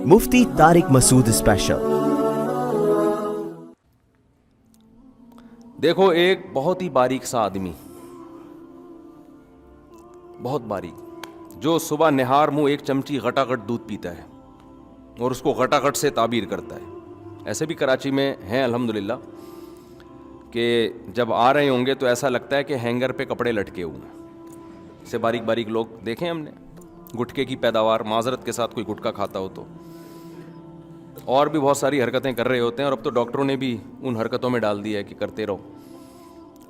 مفتی طارق مسعود special. دیکھو، ایک بہت ہی باریک سا آدمی، بہت باریک، جو صبح نہار منہ ایک چمچی غٹا غٹ دودھ پیتا ہے اور اس کو غٹا غٹ سے تعبیر کرتا ہے۔ ایسے بھی کراچی میں ہیں الحمدللہ کہ جب آ رہے ہوں گے تو ایسا لگتا ہے کہ ہینگر پہ کپڑے لٹکے ہوئے ہیں۔ سے باریک باریک لوگ دیکھیں ہم نے، گٹکے کی پیداوار، معذرت کے ساتھ کوئی گٹکا کھاتا ہو تو، اور بھی بہت ساری حرکتیں کر رہے ہوتے ہیں، اور اب تو ڈاکٹروں نے بھی ان حرکتوں میں ڈال دیا ہے کہ کرتے رہو۔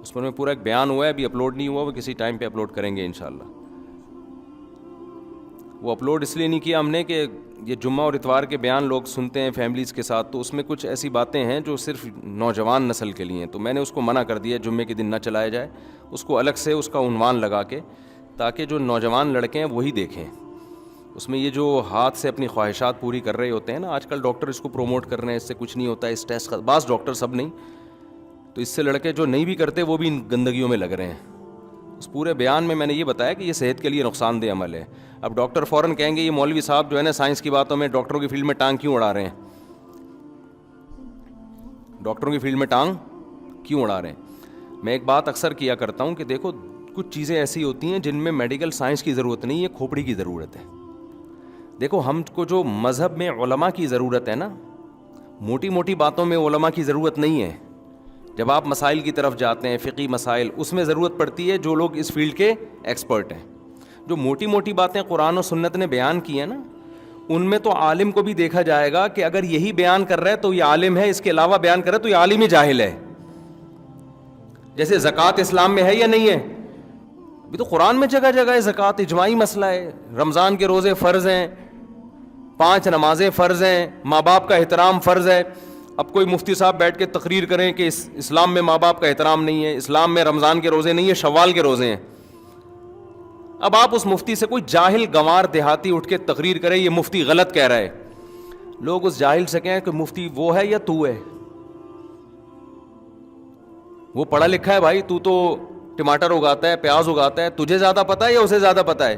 اس پر میں پورا ایک بیان ہوا ہے، ابھی اپلوڈ نہیں ہوا، وہ کسی ٹائم پہ اپلوڈ کریں گے انشاءاللہ۔ وہ اپلوڈ اس لیے نہیں کیا ہم نے کہ یہ جمعہ اور اتوار کے بیان لوگ سنتے ہیں فیملیز کے ساتھ، تو اس میں کچھ ایسی باتیں ہیں جو صرف نوجوان نسل کے لیے ہیں، تو میں نے اس کو منع کر دیا، جمعے کے دن نہ چلایا جائے، اس کو الگ سے اس کا عنوان لگا کے، تاکہ جو نوجوان لڑکے ہیں وہی دیکھیں۔ اس میں یہ جو ہاتھ سے اپنی خواہشات پوری کر رہے ہوتے ہیں نا، آج کل ڈاکٹر اس کو پروموٹ کر رہے ہیں، اس سے کچھ نہیں ہوتا ہے، اس ٹیسٹ، بعض ڈاکٹر، سب نہیں، تو اس سے لڑکے جو نہیں بھی کرتے وہ بھی ان گندگیوں میں لگ رہے ہیں۔ اس پورے بیان میں نے یہ بتایا کہ یہ صحت کے لیے نقصان دہ عمل ہے۔ اب ڈاکٹر فوراً کہیں گے یہ مولوی صاحب جو ہے نا سائنس کی باتوں میں ڈاکٹروں کی فیلڈ میں ٹانگ کیوں اڑا رہے ہیں، ڈاکٹروں کی فیلڈ میں ٹانگ کیوں اڑا رہے ہیں۔ میں ایک بات اکثر کیا کرتا ہوں کہ دیکھو، کچھ چیزیں ایسی ہوتی ہیں جن میں میڈیکل سائنس کی ضرورت نہیں ہے، کھوپڑی کی ضرورت ہے۔ دیکھو، ہم کو جو مذہب میں علماء کی ضرورت ہے نا، موٹی موٹی باتوں میں علماء کی ضرورت نہیں ہے۔ جب آپ مسائل کی طرف جاتے ہیں، فقہی مسائل، اس میں ضرورت پڑتی ہے جو لوگ اس فیلڈ کے ایکسپرٹ ہیں۔ جو موٹی موٹی باتیں قرآن و سنت نے بیان کی ہیں نا، ان میں تو عالم کو بھی دیکھا جائے گا کہ اگر یہی بیان کر رہا ہے تو یہ عالم ہے، اس کے علاوہ بیان کر رہا ہے تو یہ عالم ہی جاہل ہے۔ جیسے زکوٰۃ اسلام میں ہے یا نہیں ہے؟ ابھی تو قرآن میں جگہ جگہ ہے زکوٰۃ، اجماعی مسئلہ ہے۔ رمضان کے روزے فرض ہیں، 5 نمازیں فرض ہیں، ماں باپ کا احترام فرض ہے۔ اب کوئی مفتی صاحب بیٹھ کے تقریر کریں کہ اسلام میں ماں باپ کا احترام نہیں ہے، اسلام میں رمضان کے روزے نہیں ہے، شوال کے روزے ہیں۔ اب آپ اس مفتی سے، کوئی جاہل گنوار دیہاتی اٹھ کے تقریر کرے یہ مفتی غلط کہہ رہا ہے، لوگ اس جاہل سے کہیں کہ مفتی وہ ہے یا تو ہے؟ وہ پڑھا لکھا ہے بھائی، تو ٹماٹر اگاتا ہے، پیاز اگاتا ہے، تجھے زیادہ پتہ ہے یا اسے زیادہ پتہ ہے؟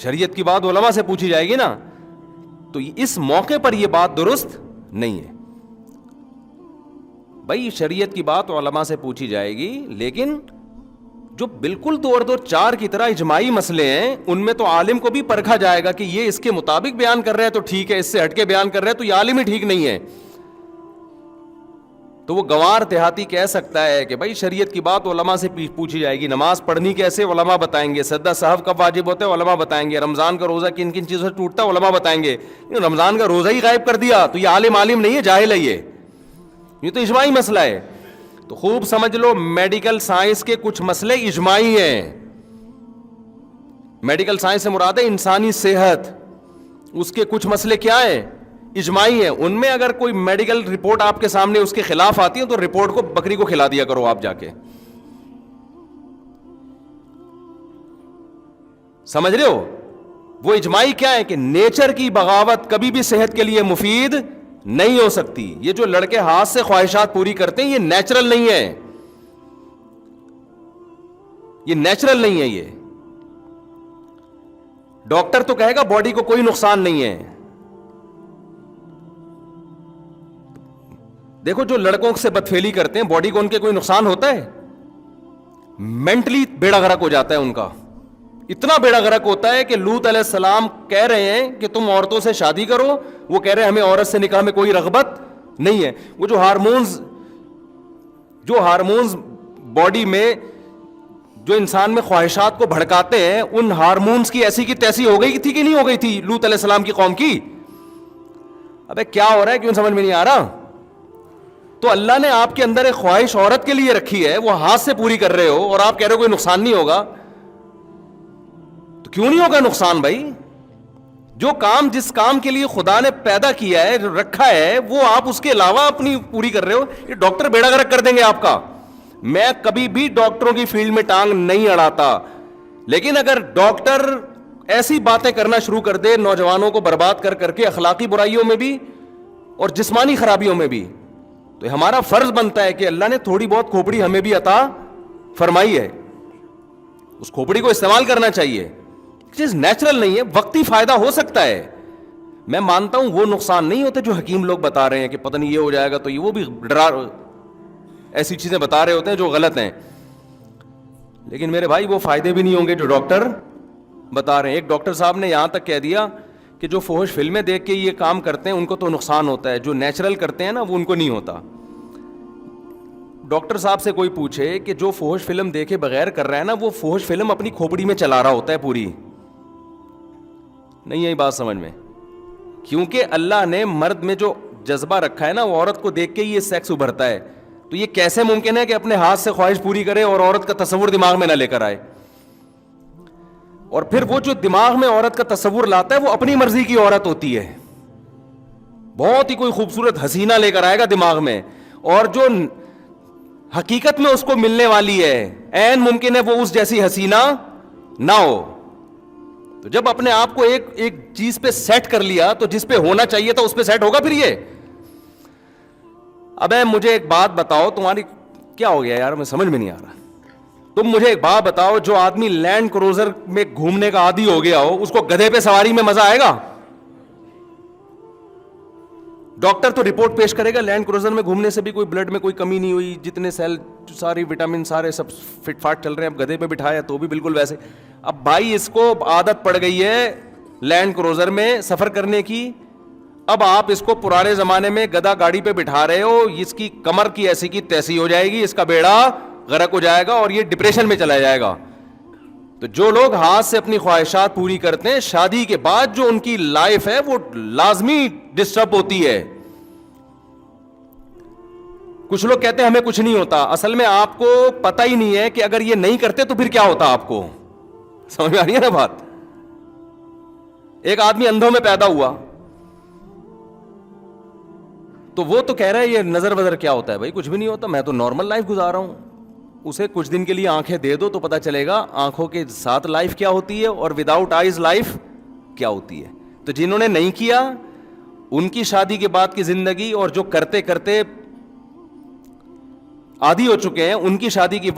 شریعت کی بات علماء سے پوچھی جائے گی نا، تو اس موقع پر یہ بات درست نہیں ہے بھائی۔ شریعت کی بات علماء سے پوچھی جائے گی، لیکن جو بالکل 2 اور 2 4 کی طرح اجماعی مسئلے ہیں، ان میں تو عالم کو بھی پرکھا جائے گا کہ یہ اس کے مطابق بیان کر رہا ہے تو ٹھیک ہے، اس سے ہٹ کے بیان کر رہا ہے تو یہ عالم ہی ٹھیک نہیں ہے۔ تو وہ گنوار دیہاتی کہہ سکتا ہے کہ بھائی شریعت کی بات علماء سے پوچھی جائے گی، نماز پڑھنی کیسے علماء بتائیں گے، سجدہ سہو کب واجب ہوتا ہے علماء بتائیں گے، رمضان کا روزہ کن کن چیزوں سے ٹوٹتا ہے علماء بتائیں گے۔ رمضان کا روزہ ہی غائب کر دیا تو یہ عالم نہیں ہے، جاہل ہے، یہ تو اجماعی مسئلہ ہے۔ تو خوب سمجھ لو، میڈیکل سائنس کے کچھ مسئلے اجماعی ہیں۔ میڈیکل سائنس سے مراد ہے انسانی صحت، اس کے کچھ مسئلے کیا ہیں؟ اجماعی ہیں۔ ان میں اگر کوئی میڈیکل رپورٹ آپ کے سامنے اس کے خلاف آتی ہے تو رپورٹ کو بکری کو کھلا دیا کرو آپ جا کے، سمجھ رہے ہو؟ وہ اجماعی کیا ہے کہ نیچر کی بغاوت کبھی بھی صحت کے لیے مفید نہیں ہو سکتی۔ یہ جو لڑکے ہاتھ سے خواہشات پوری کرتے ہیں یہ نیچرل نہیں ہے، یہ نیچرل نہیں ہے۔ یہ ڈاکٹر تو کہے گا باڈی کو کوئی نقصان نہیں ہے۔ دیکھو، جو لڑکوں سے بدفعلی کرتے ہیں باڈی کو ان کے کوئی نقصان ہوتا ہے؟ مینٹلی بیڑا غرق ہو جاتا ہے ان کا، اتنا بیڑا غرق ہوتا ہے کہ لوط علیہ السلام کہہ رہے ہیں کہ تم عورتوں سے شادی کرو، وہ کہہ رہے ہیں ہمیں عورت سے نکاح میں کوئی رغبت نہیں ہے۔ وہ جو ہارمونز باڈی میں جو انسان میں خواہشات کو بھڑکاتے ہیں، ان ہارمونز کی ایسی کی تیسی ہو گئی تھی کہ نہیں ہو گئی تھی لوط علیہ السلام کی قوم کی؟ ابے کیا ہو رہا ہے، کیوں سمجھ میں نہیں آ رہا؟ تو اللہ نے آپ کے اندر ایک خواہش عورت کے لیے رکھی ہے، وہ ہاتھ سے پوری کر رہے ہو اور آپ کہہ رہے ہو کوئی نقصان نہیں ہوگا، تو کیوں نہیں ہوگا نقصان بھائی؟ جو کام، جس کام کے لیے خدا نے پیدا کیا ہے، رکھا ہے، وہ آپ اس کے علاوہ اپنی پوری کر رہے ہو۔ یہ ڈاکٹر بیڑا غرق کر دیں گے آپ کا۔ میں کبھی بھی ڈاکٹروں کی فیلڈ میں ٹانگ نہیں اڑاتا، لیکن اگر ڈاکٹر ایسی باتیں کرنا شروع کر دے نوجوانوں کو برباد کر کر کے، اخلاقی برائیوں میں بھی اور جسمانی خرابیوں میں بھی، تو ہمارا فرض بنتا ہے کہ اللہ نے تھوڑی بہت کھوپڑی ہمیں بھی عطا فرمائی ہے، اس کھوپڑی کو استعمال کرنا چیز نیچرل نہیں ہے، وقتی فائدہ ہو سکتا ہے، میں مانتا ہوں وہ نقصان نہیں ہوتے جو حکیم لوگ بتا رہے ہیں کہ پتہ نہیں یہ ہو جائے گا تو یہ، وہ بھی ایسی چیزیں بتا رہے ہوتے ہیں جو غلط ہیں، لیکن میرے بھائی وہ فائدے بھی نہیں ہوں گے جو ڈاکٹر بتا رہے ہیں. ایک ڈاکٹر صاحب نے یہاں تک کہہ دیا کہ جو فحش فلمیں دیکھ کے یہ کام کرتے ہیں ان کو تو نقصان ہوتا ہے، جو نیچرل کرتے ہیں نا وہ ان کو نہیں ہوتا. ڈاکٹر صاحب سے کوئی پوچھے کہ جو فحش فلم دیکھے بغیر کر رہا ہے نا، وہ فحش فلم اپنی کھوپڑی میں چلا رہا ہوتا ہے پوری. نہیں یہی بات سمجھ میں، کیونکہ اللہ نے مرد میں جو جذبہ رکھا ہے نا، وہ عورت کو دیکھ کے یہ سیکس ابھرتا ہے. تو یہ کیسے ممکن ہے کہ اپنے ہاتھ سے خواہش پوری کرے اور عورت کا تصور دماغ میں نہ لے کر آئے؟ اور پھر وہ جو دماغ میں عورت کا تصور لاتا ہے وہ اپنی مرضی کی عورت ہوتی ہے، بہت ہی کوئی خوبصورت حسینہ لے کر آئے گا دماغ میں، اور جو حقیقت میں اس کو ملنے والی ہے عین ممکن ہے وہ اس جیسی حسینہ نہ ہو. تو جب اپنے آپ کو ایک چیز پہ سیٹ کر لیا تو جس پہ ہونا چاہیے تھا اس پہ سیٹ ہوگا. پھر یہ اب مجھے ایک بات بتاؤ، تمہاری کیا ہو گیا یار، میں سمجھ میں نہیں آ رہا. تم مجھے ایک بات بتاؤ، جو آدمی لینڈ کروزر میں گھومنے کا عادی ہو گیا ہو، اس کو گدھے پہ سواری میں مزہ آئے گا؟ ڈاکٹر تو رپورٹ پیش کرے گا لینڈ کروزر میں گھومنے سے بھی کوئی بلڈ میں کوئی کمی نہیں ہوئی، جتنے سیل ساری وٹامن سارے سب فٹ فاٹ چل رہے ہیں. اب گدھے پہ بٹھایا تو بھی بالکل ویسے. اب بھائی اس کو عادت پڑ گئی ہے لینڈ کروزر میں سفر کرنے کی. اب آپ اس کو پرانے زمانے میں گدھا گاڑی پہ بٹھا رہے ہو، اس کی کمر کی ایسی کی تیسی ہو جائے گی، اس کا بیڑا غرق ہو جائے گا اور یہ ڈپریشن میں چلا جائے گا. تو جو لوگ ہاتھ سے اپنی خواہشات پوری کرتے ہیں، شادی کے بعد جو ان کی لائف ہے وہ لازمی ڈسٹرب ہوتی ہے. کچھ لوگ کہتے ہیں ہمیں کچھ نہیں ہوتا، اصل میں آپ کو پتہ ہی نہیں ہے کہ اگر یہ نہیں کرتے تو پھر کیا ہوتا آپ کو. سمجھ میں آ رہی ہے نا بات؟ ایک آدمی اندھوں میں پیدا ہوا تو وہ تو کہہ رہا ہے یہ نظر وظر کیا ہوتا ہے؟ بھائی کچھ بھی نہیں ہوتا، میں تو نارمل لائف گزار رہا ہوں. اسے کچھ دن کے لیے آنکھیں دے دو تو پتہ چلے گا آنکھوں کے ساتھ لائف کیا ہوتی ہے اور وداؤٹ آئیز لائف کیا ہوتی ہے. تو جنہوں نے نہیں کیا ان کی شادی کے بعد کی زندگی اور جو کرتے کرتے عادی ہو چکے ہیں ان کی شادی کی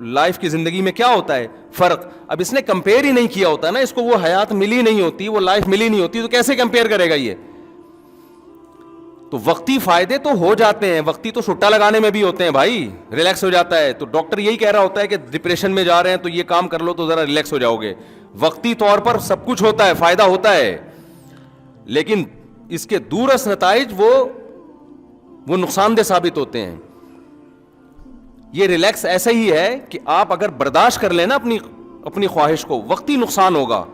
لائف کی زندگی میں کیا ہوتا ہے فرق. اب اس نے کمپیئر ہی نہیں کیا ہوتا نا، اس کو وہ حیات ملی نہیں ہوتی، وہ لائف ملی نہیں ہوتی، تو کیسے کمپیئر کرے گا یہ؟ تو وقتی فائدے تو ہو جاتے ہیں، وقتی تو سٹا لگانے میں بھی ہوتے ہیں بھائی، ریلیکس ہو جاتا ہے. تو ڈاکٹر یہی کہہ رہا ہوتا ہے کہ ڈپریشن میں جا رہے ہیں تو یہ کام کر لو تو ذرا ریلیکس ہو جاؤ گے. وقتی طور پر سب کچھ ہوتا ہے، فائدہ ہوتا ہے، لیکن اس کے دورس نتائج وہ نقصان دہ ثابت ہوتے ہیں. یہ ریلیکس ایسا ہی ہے کہ آپ اگر برداشت کر لیں نا اپنی خواہش کو، وقتی نقصان ہوگا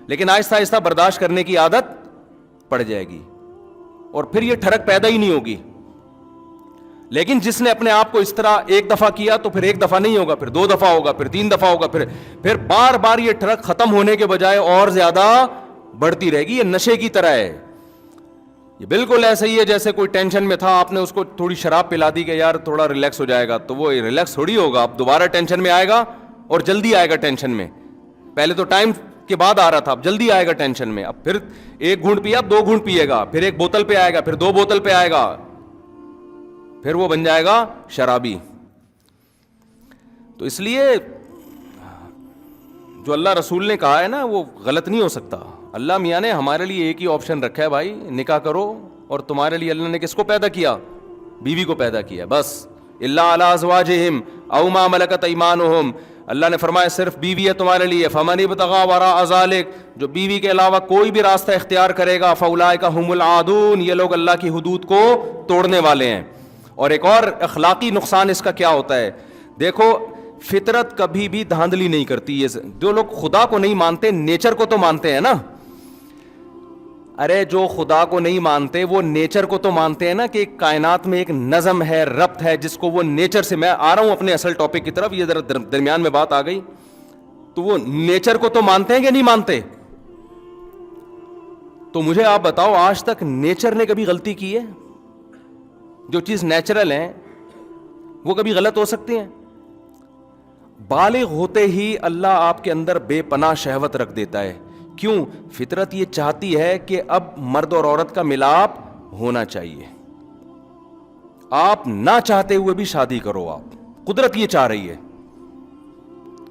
لیکن آہستہ آہستہ برداشت کرنے کی عادت پڑ جائے گی اور پھر یہ ٹھڑک پیدا ہی نہیں ہوگی. لیکن جس نے اپنے آپ کو اس طرح ایک دفعہ کیا تو پھر ایک دفعہ نہیں ہوگا، پھر 2 دفعہ ہوگا، پھر 3 دفعہ ہوگا، پھر بار بار یہ ٹھڑک ختم ہونے کے بجائے اور زیادہ بڑھتی رہے گی. یہ نشے کی طرح ہے. یہ بالکل ایسا ہی ہے جیسے کوئی ٹینشن میں تھا، آپ نے اس کو تھوڑی شراب پلا دی کہ یار تھوڑا ریلیکس ہو جائے گا، تو وہ ریلیکس تھوڑی ہوگا، اب دوبارہ ٹینشن میں آئے گا اور جلدی آئے گا ٹینشن میں. پہلے تو ٹائم کے بعد آ رہا تھا، اب جلدی آئے گا ٹینشن میں. اب پھر 1 گھونٹ پیا، اب 2 گھونٹ پیے گا، پھر 1 بوتل پہ آئے گا، پھر 2 بوتل پہ آئے گا، پھر وہ بن جائے گا شرابی. تو اس لیے جو اللہ رسول نے کہا ہے نا وہ غلط نہیں ہو سکتا. اللہ میاں نے ہمارے لیے ایک ہی آپشن رکھا ہے بھائی، نکاح کرو. اور تمہارے لیے اللہ نے کس کو پیدا کیا؟ بیوی کو پیدا کیا بس. الا علی ازواجہم او ما ملکت ایمانہم، اللہ نے فرمایا صرف بیوی ہے تمہارے لیے. فمن ابتغى وراء ذلک، جو بیوی کے علاوہ کوئی بھی راستہ اختیار کرے گا، فاولئک هم العادون، یہ لوگ اللہ کی حدود کو توڑنے والے ہیں. اور ایک اور اخلاقی نقصان اس کا کیا ہوتا ہے، دیکھو فطرت کبھی بھی دھاندلی نہیں کرتی. یہ جو لوگ خدا کو نہیں مانتے نیچر کو تو مانتے ہیں نا. ارے جو خدا کو نہیں مانتے وہ نیچر کو تو مانتے ہیں نا، کہ کائنات میں ایک نظم ہے، ربط ہے، جس کو وہ نیچر سے، میں آ رہا ہوں اپنے اصل ٹاپک کی طرف، یہ ذرا درمیان میں بات آ گئی. تو وہ نیچر کو تو مانتے ہیں کہ نہیں مانتے؟ تو مجھے آپ بتاؤ آج تک نیچر نے کبھی غلطی کی ہے؟ جو چیز نیچرل ہے وہ کبھی غلط ہو سکتی ہیں؟ بالغ ہوتے ہی اللہ آپ کے اندر بے پناہ شہوت رکھ دیتا ہے. کیوں؟ فطرت یہ چاہتی ہے کہ اب مرد اور عورت کا ملاپ ہونا چاہیے. آپ نہ چاہتے ہوئے بھی شادی کرو، آپ قدرت یہ چاہ رہی ہے.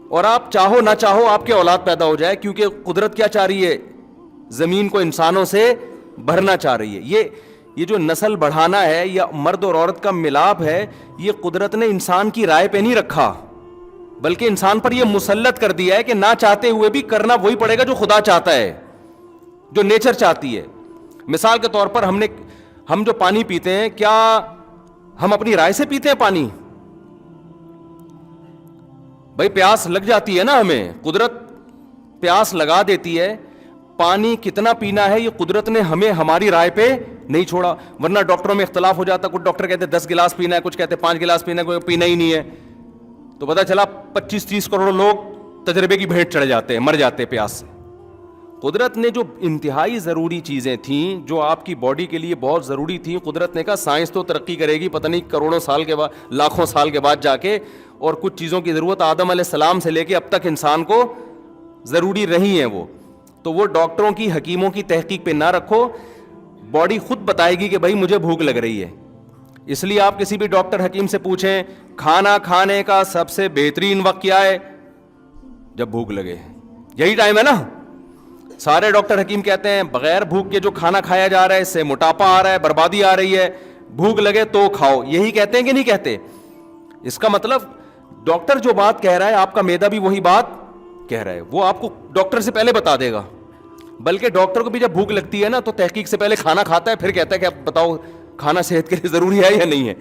اور آپ چاہو نہ چاہو آپ کے اولاد پیدا ہو جائے، کیونکہ قدرت کیا چاہ رہی ہے؟ زمین کو انسانوں سے بھرنا چاہ رہی ہے. یہ جو نسل بڑھانا ہے یا مرد اور عورت کا ملاپ ہے, یہ قدرت نے انسان کی رائے پہ نہیں رکھا, بلکہ انسان پر یہ مسلط کر دیا ہے کہ نہ چاہتے ہوئے بھی کرنا وہی پڑے گا جو خدا چاہتا ہے, جو نیچر چاہتی ہے. مثال کے طور پر ہم جو پانی پیتے ہیں, کیا ہم اپنی رائے سے پیتے ہیں پانی؟ بھائی پیاس لگ جاتی ہے نا, ہمیں قدرت پیاس لگا دیتی ہے. پانی کتنا پینا ہے یہ قدرت نے ہمیں ہماری رائے پہ نہیں چھوڑا, ورنہ ڈاکٹروں میں اختلاف ہو جاتا. کچھ ڈاکٹر کہتے 10 گلاس پینا ہے, کچھ کہتے 5 گلاس پینا ہے, کوئی پینا ہی نہیں ہے. تو پتا چلا 25-30 کروڑ لوگ تجربے کی بھیٹ چڑھ جاتے ہیں, مر جاتے ہیں پیاس سے. قدرت نے جو انتہائی ضروری چیزیں تھیں, جو آپ کی باڈی کے لیے بہت ضروری تھیں, قدرت نے کہا سائنس تو ترقی کرے گی پتہ نہیں کروڑوں سال کے بعد, لاکھوں سال کے بعد جا کے, اور کچھ چیزوں کی ضرورت آدم علیہ السلام سے لے کے اب تک انسان کو ضروری رہی ہیں وہ ڈاکٹروں کی, حکیموں کی تحقیق پہ نہ رکھو. باڈی خود بتائے گی کہ بھائی مجھے بھوک لگ رہی ہے. اس لیے آپ کسی بھی ڈاکٹر حکیم سے پوچھیں کھانا کھانے کا سب سے بہترین وقت کیا ہے؟ جب بھوک لگے, یہی ٹائم ہے نا. سارے ڈاکٹر حکیم کہتے ہیں بغیر بھوک کے جو کھانا کھایا جا رہا ہے اس سے موٹاپا آ رہا ہے, بربادی آ رہی ہے, بھوک لگے تو کھاؤ. یہی کہتے ہیں کہ نہیں کہتے؟ اس کا مطلب ڈاکٹر جو بات کہہ رہا ہے آپ کا معدہ بھی وہی بات کہہ رہا ہے, وہ آپ کو ڈاکٹر سے پہلے بتا دے گا. بلکہ ڈاکٹر کو بھی جب بھوک لگتی ہے نا تو تحقیق سے پہلے کھانا کھاتا ہے, پھر کہتا ہے کہ اب بتاؤ کھانا صحت کے لیے ضروری ہے یا نہیں ہے.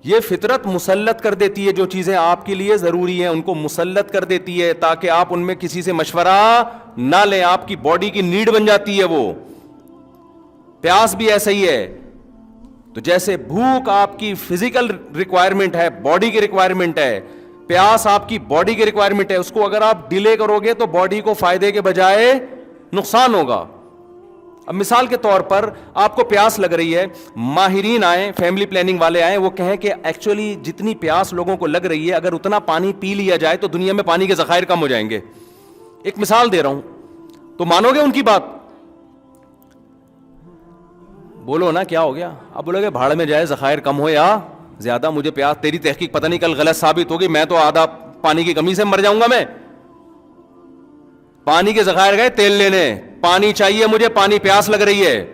یہ فطرت مسلط کر دیتی ہے, جو چیزیں آپ کے لیے ضروری ہیں ان کو مسلط کر دیتی ہے تاکہ آپ ان میں کسی سے مشورہ نہ لیں. آپ کی باڈی کی نیڈ بن جاتی ہے وہ. پیاس بھی ایسا ہی ہے. تو جیسے بھوک آپ کی فزیکل ریکوائرمنٹ ہے, باڈی کی ریکوائرمنٹ ہے, پیاس آپ کی باڈی کی ریکوائرمنٹ ہے. اس کو اگر آپ ڈیلے کرو گے تو باڈی کو فائدے کے بجائے نقصان ہوگا. اب مثال کے طور پر آپ کو پیاس لگ رہی ہے, ماہرین آئیں, فیملی پلاننگ والے آئیں, وہ کہیں کہ ایکچولی جتنی پیاس لوگوں کو لگ رہی ہے اگر اتنا پانی پی لیا جائے تو دنیا میں پانی کے ذخائر کم ہو جائیں گے. ایک مثال دے رہا ہوں, تو مانو گے ان کی بات؟ بولو نا کیا ہو گیا؟ اب بولو گے بھاڑ میں جائے, ذخائر کم ہو یا زیادہ, مجھے پیاس, تیری تحقیق پتہ نہیں کل غلط ثابت ہوگی, میں تو آدھا پانی کی کمی سے مر جاؤں گا. میں پانی کے ذخائر گئے تیل لینے, پانی چاہیے مجھے, پانی پیاس لگ رہی ہے.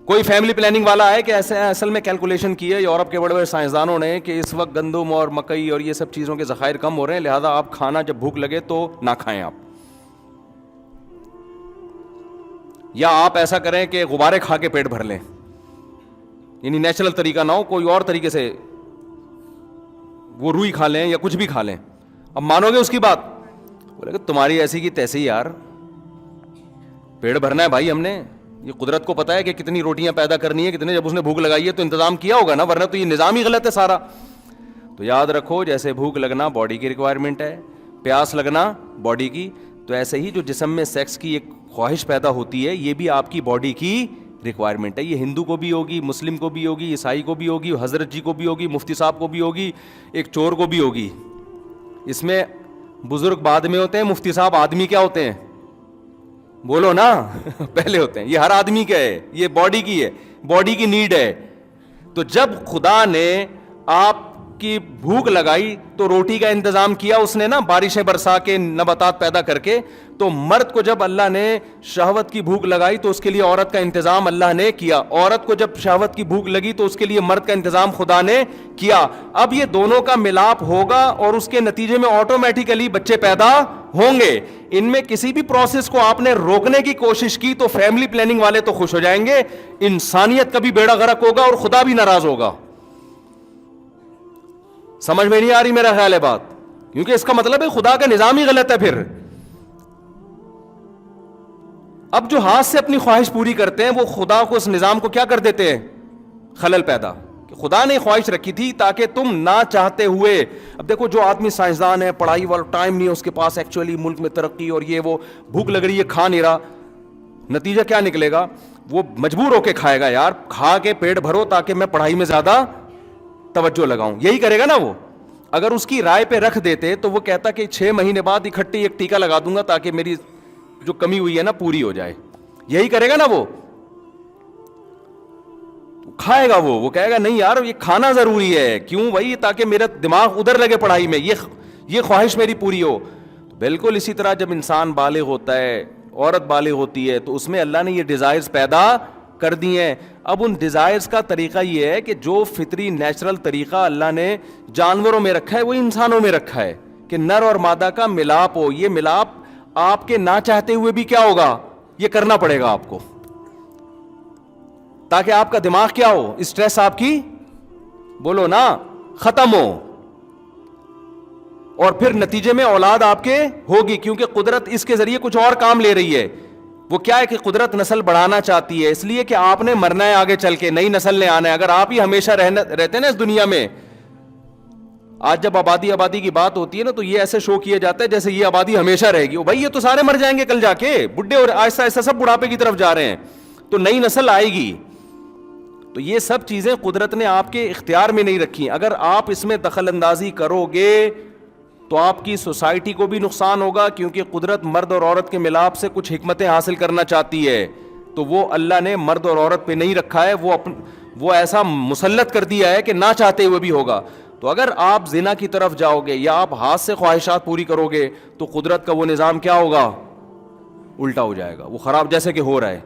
کوئی فیملی پلاننگ والا ہے کہ ایسے اصل میں کیلکولیشن کی ہے یورپ کے بڑے بڑے سائنسدانوں نے کہ اس وقت گندم اور مکئی اور یہ سب چیزوں کے ذخائر کم ہو رہے ہیں, لہذا آپ کھانا جب بھوک لگے تو نہ کھائیں آپ, یا آپ ایسا کریں کہ غبارے کھا کے پیٹ بھر لیں, یعنی نیچرل طریقہ نہ ہو, کوئی اور طریقے سے وہ روئی کھا لیں یا کچھ بھی کھا لیں. اب مانو گے اس کی بات؟ بولے کہ تمہاری ایسی کی تیسی یار, پیٹ بھرنا ہے بھائی ہم نے, یہ قدرت کو پتا ہے کہ کتنی روٹیاں پیدا کرنی ہے, کتنے, جب اس نے بھوک لگائی ہے تو انتظام کیا ہوگا نا, ورنہ تو یہ نظام ہی غلط ہے سارا. تو یاد رکھو جیسے بھوک لگنا باڈی کی ریکوائرمنٹ ہے, پیاس لگنا باڈی کی, تو ایسے ہی جو جسم میں سیکس کی ایک خواہش پیدا ہوتی ہے یہ بھی آپ کی باڈی کی ریکوائرمنٹ ہے. یہ ہندو کو بھی ہوگی, مسلم کو بھی ہوگی, عیسائی کو بھی ہوگی, حضرت جی کو بھی ہوگی, مفتی صاحب کو بھی ہوگی, ایک چور کو بھی ہوگی. اس میں بزرگ بعد میں ہوتے ہیں, مفتی صاحب آدمی کیا ہوتے ہیں؟ بولو نا پہلے ہوتے ہیں. یہ ہر آدمی کا ہے, یہ باڈی کی ہے, باڈی کی نیڈ ہے. تو جب خدا نے آپ کی بھوک لگائی تو روٹی کا انتظام کیا اس نے نا, بارشیں برسا کے, نباتات پیدا کر کے. تو مرد کو جب اللہ نے شہوت کی بھوک لگائی تو اس کے لیے عورت کا انتظام اللہ نے کیا. عورت کو جب شہوت کی بھوک لگی تو اس کے لیے مرد کا انتظام خدا نے کیا. اب یہ دونوں کا ملاپ ہوگا اور اس کے نتیجے میں آٹومیٹیکلی بچے پیدا ہوں گے. ان میں کسی بھی پروسیس کو آپ نے روکنے کی کوشش کی تو فیملی پلاننگ والے تو خوش ہو جائیں گے, انسانیت کا بھی بیڑا غرق ہوگا اور خدا بھی ناراض ہوگا. سمجھ میں نہیں آ رہی میرا خیال ہے بات, کیونکہ اس کا مطلب ہے خدا کا نظام ہی غلط ہے. پھر اب جو ہاتھ سے اپنی خواہش پوری کرتے ہیں وہ خدا کو, اس نظام کو کیا کر دیتے ہیں؟ خلل پیدا. کہ خدا نے خواہش رکھی تھی تاکہ تم نہ چاہتے ہوئے, اب دیکھو جو آدمی سائنسدان ہے, پڑھائی والا ٹائم نہیں ہے اس کے پاس, ایکچولی ملک میں ترقی اور یہ وہ, بھوک لگ رہی ہے کھا نہیں رہا, نتیجہ کیا نکلے گا؟ وہ مجبور ہو کے کھائے گا, یار کھا کے پیٹ بھرو تاکہ میں پڑھائی میں زیادہ توجہ لگاؤں, یہی کرے گا نا وہ. اگر اس کی رائے پہ رکھ دیتے تو وہ کہتا کہ 6 مہینے بعد اکٹھے ایک ٹیکہ لگا دوں گا تاکہ میری جو کمی ہوئی ہے نا پوری ہو جائے, یہی کرے گا نا وہ. کھائے گا وہ کہے گا نہیں یار یہ کھانا ضروری ہے, کیوں بھائی؟ تاکہ میرا دماغ ادھر لگے پڑھائی میں, یہ خواہش میری پوری ہو. بالکل اسی طرح جب انسان بالغ ہوتا ہے عورت بالغ ہوتی ہے تو اس میں اللہ نے یہ ڈیزائرز پیدا کر دی ہیں. اب ان ڈیزائرز کا طریقہ یہ ہے کہ جو فطری نیچرل طریقہ اللہ نے جانوروں میں رکھا ہے وہ انسانوں میں رکھا ہے کہ نر اور مادہ کا ملاپ ہو. یہ ملاپ آپ کے نہ چاہتے ہوئے بھی کیا ہوگا, یہ کرنا پڑے گا آپ کو, تاکہ آپ کا دماغ کیا ہو, اسٹریس آپ کی بولو نا ختم ہو, اور پھر نتیجے میں اولاد آپ کے ہوگی, کیونکہ قدرت اس کے ذریعے کچھ اور کام لے رہی ہے. وہ کیا ہے کہ قدرت نسل بڑھانا چاہتی ہے, اس لیے کہ آپ نے مرنا ہے آگے چل کے, نئی نسل نے آنا ہے. اگر آپ ہی ہمیشہ رہتے ہیں نا اس دنیا میں, آج جب آبادی کی بات ہوتی ہے نا تو یہ ایسے شو کیا جاتا ہے جیسے یہ آبادی ہمیشہ رہے گی. بھائی یہ تو سارے مر جائیں گے کل جا کے, بڈھے اور آہستہ آہستہ سب بڑھاپے کی طرف جا رہے ہیں, تو نئی نسل آئے گی. تو یہ سب چیزیں قدرت نے آپ کے اختیار میں نہیں رکھی. اگر آپ اس میں دخل اندازی کرو گے تو آپ کی سوسائٹی کو بھی نقصان ہوگا, کیونکہ قدرت مرد اور عورت کے ملاپ سے کچھ حکمتیں حاصل کرنا چاہتی ہے. تو وہ اللہ نے مرد اور عورت پہ نہیں رکھا ہے, وہ ایسا مسلط کر دیا ہے کہ نہ چاہتے ہوئے بھی ہوگا. تو اگر آپ زنا کی طرف جاؤ گے یا آپ ہاتھ سے خواہشات پوری کرو گے تو قدرت کا وہ نظام کیا ہوگا, الٹا ہو جائے گا, وہ خراب, جیسے کہ ہو رہا ہے.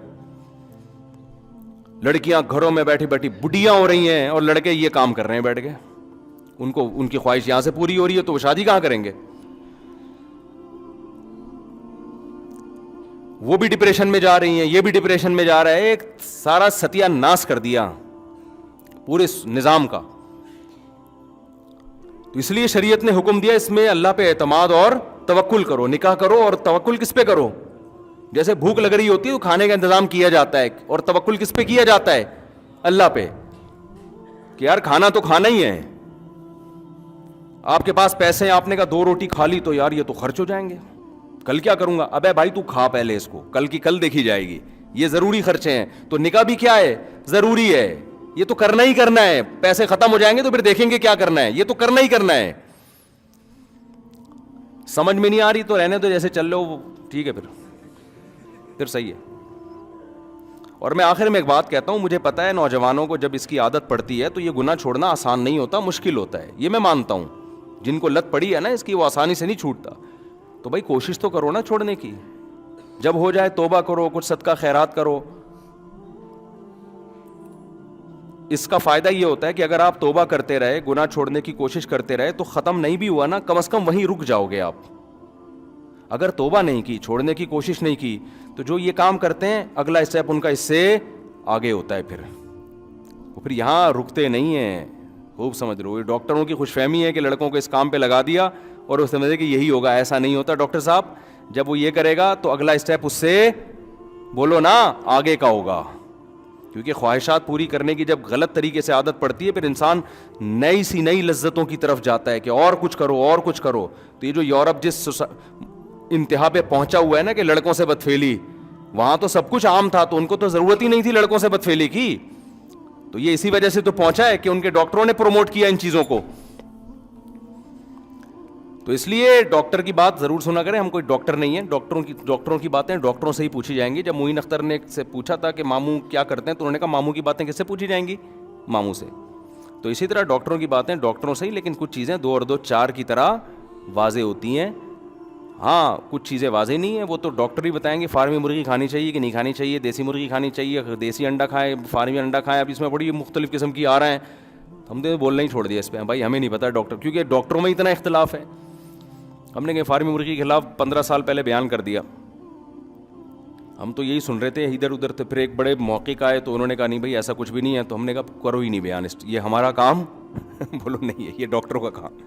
لڑکیاں گھروں میں بیٹھی بیٹھی بڈیاں ہو رہی ہیں اور لڑکے یہ کام کر رہے ہیں بیٹھ کے, ان کی خواہش یہاں سے پوری ہو رہی ہے تو وہ شادی کہاں کریں گے. وہ بھی ڈپریشن میں جا رہی ہیں, یہ بھی ڈپریشن میں جا رہا ہے. ایک سارا ستیہ ناش کر دیا پورے نظام کا. تو اس لیے شریعت نے حکم دیا اس میں اللہ پہ اعتماد اور توکل کرو, نکاح کرو, اور توکل کس پہ کرو, جیسے بھوک لگ رہی ہوتی ہے تو کھانے کا انتظام کیا جاتا ہے, اور توکل کس پہ کیا جاتا ہے, اللہ پہ, کہ یار کھانا تو کھانا ہی ہے. آپ کے پاس پیسے ہیں, آپ نے کہا 2 روٹی کھا لی تو یار یہ تو خرچ ہو جائیں گے, کل کیا کروں گا. ابے بھائی تو کھا پہلے اس کو, کل کی کل دیکھی جائے گی, یہ ضروری خرچے ہیں. تو نکاح بھی کیا ہے, ضروری ہے, یہ تو کرنا ہی کرنا ہے. پیسے ختم ہو جائیں گے تو پھر دیکھیں گے کیا کرنا ہے, یہ تو کرنا ہی کرنا ہے. سمجھ میں نہیں آ رہی تو رہنے دو, جیسے چل لو ٹھیک ہے, پھر صحیح ہے. اور میں آخر میں ایک بات کہتا ہوں, مجھے پتا ہے نوجوانوں کو جب اس کی عادت پڑتی ہے تو یہ گناہ چھوڑنا آسان نہیں ہوتا, مشکل ہوتا ہے, یہ میں مانتا ہوں. جن کو لت پڑی ہے نا اس کی, وہ آسانی سے نہیں چھوٹتا. تو بھائی کوشش تو کرو نا چھوڑنے کی, جب ہو جائے توبہ کرو, کچھ صدقہ خیرات کرو. اس کا فائدہ یہ ہوتا ہے کہ اگر آپ توبہ کرتے رہے, گناہ چھوڑنے کی کوشش کرتے رہے, تو ختم نہیں بھی ہوا نا, کم از کم وہیں رک جاؤ گے آپ. اگر توبہ نہیں کی, چھوڑنے کی کوشش نہیں کی, تو جو یہ کام کرتے ہیں اگلا اسٹیپ ان کا اس سے آگے ہوتا ہے. پھر یہاں رکتے نہیں ہیں. خوب سمجھ رہے ہو, یہ ڈاکٹروں کی خوش فہمی ہے کہ لڑکوں کو اس کام پہ لگا دیا اور وہ سمجھے کہ یہی ہوگا. ایسا نہیں ہوتا ڈاکٹر صاحب, جب وہ یہ کرے گا تو اگلا اسٹیپ اس سے بولو نا آگے کا ہوگا. کیونکہ خواہشات پوری کرنے کی جب غلط طریقے سے عادت پڑتی ہے, پھر انسان نئی لذتوں کی طرف جاتا ہے کہ اور کچھ کرو اور کچھ کرو. تو یہ جو یورپ جس انتہا پہ پہنچا ہوا ہے نا کہ لڑکوں سے بدفعلی, وہاں تو سب کچھ عام تھا, تو ان کو تو ضرورت ہی نہیں تھی لڑکوں سے بدفعلی کی. تو یہ اسی وجہ سے تو پہنچا ہے کہ ان کے ڈاکٹروں نے پروموٹ کیا ان چیزوں کو. تو اس لیے ڈاکٹر کی بات ضرور سنا کریں. ہم کوئی ڈاکٹر نہیں ہیں, ڈاکٹروں کی باتیں ڈاکٹروں سے ہی پوچھی جائیں گی. جب معین اختر نے سے پوچھا تھا کہ ماموں کیا کرتے ہیں, تو انہوں نے کہا ماموں کی باتیں کس سے پوچھی جائیں گی, ماموں سے. تو اسی طرح ڈاکٹروں کی باتیں ڈاکٹروں سے ہی, لیکن کچھ چیزیں 2 اور 2 4 کی طرح واضح ہوتی ہیں. ہاں کچھ چیزیں واضح نہیں ہیں, وہ تو ڈاکٹر ہی بتائیں گے فارمی مرغی کھانی چاہیے کہ نہیں کھانی چاہیے, دیسی مرغی کھانی چاہیے, دیسی انڈا کھائیں, فارمی انڈا کھائیں. اب اس میں بڑی مختلف قسم کی آ رہے ہیں, ہم نے بولنا ہی چھوڑ دیا اس پہ. بھائی ہمیں نہیں پتا ڈاکٹر, کیونکہ ڈاکٹروں میں اتنا اختلاف ہے. ہم نے کہ فارمی مرغی کے خلاف 15 سال پہلے بیان کر دیا, ہم تو یہی سن رہے تھے ادھر ادھر. تو پھر ایک بڑے محقق آئے تو انہوں نے کہا نہیں بھائی ایسا کچھ بھی نہیں ہے. تو ہم نے کہا کرو ہی نہیں بیان, یہ ہمارا کام بولو نہیں ہے, یہ ڈاکٹروں کا کام.